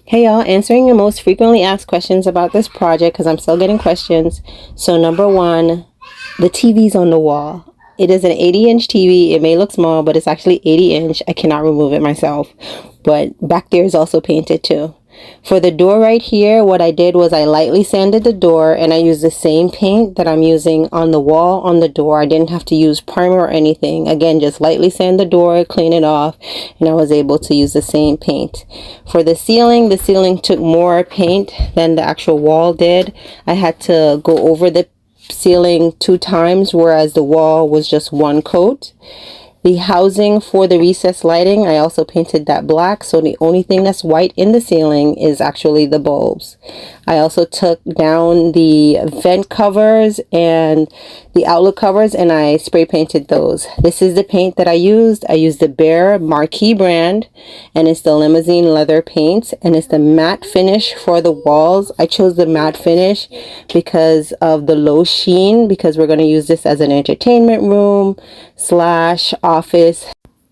Hey y'all, answering your most frequently asked questions about this project because I'm still getting questions. So number one, the TV's on the wall. It is an 80-inch TV. It may look small, but it's actually 80-inch. I cannot remove it myself. But back there is also painted too. For the door right here, what I did was I lightly sanded the door and I used the same paint that I'm using on the wall on the door. I didn't have to use primer or anything. Again, just lightly sand the door, clean it off, and I was able to use the same paint. For the ceiling took more paint than the actual wall did. I had to go over the ceiling 2 times, whereas the wall was just 1 coat. The housing for the recessed lighting, I also painted that black, so the only thing that's white in the ceiling is actually the bulbs. I also took down the vent covers and the outlet covers and I spray painted those. This is the paint that I used. I used the Bare Marquee brand and it's the Limousine Leather paint and it's the matte finish for the walls. I chose the matte finish because of the low sheen, because we're going to use this as an entertainment room slash office.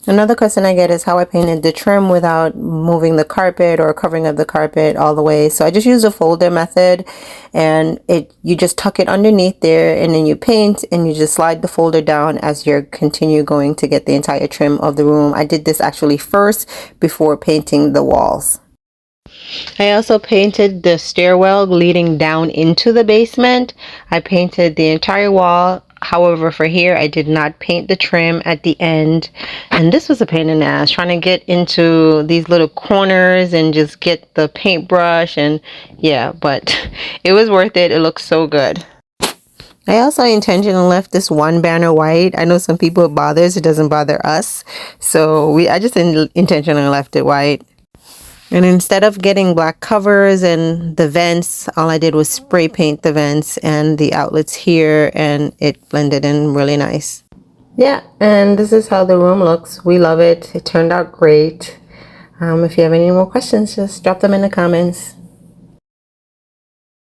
Another question I get is how I painted the trim without moving the carpet or covering up the carpet all the way. So I just use a folder method and you just tuck it underneath there and then you paint and you just slide the folder down as you continue going to get the entire trim of the room. I did this actually first before painting the walls. I also painted the stairwell leading down into the basement. I painted the entire wall. However, for here, I did not paint the trim at the end. And this was a pain in the ass, trying to get into these little corners and just get the paintbrush. And yeah, but it was worth it. It looks so good. I also intentionally left this one banner white. I know some people it bothers. It doesn't bother us. So I just intentionally left it white. And instead of getting black covers and the vents, all I did was spray paint the vents and the outlets here, and it blended in really nice. Yeah, and this is how the room looks. We love it. It turned out great. If you have any more questions, just drop them in the comments.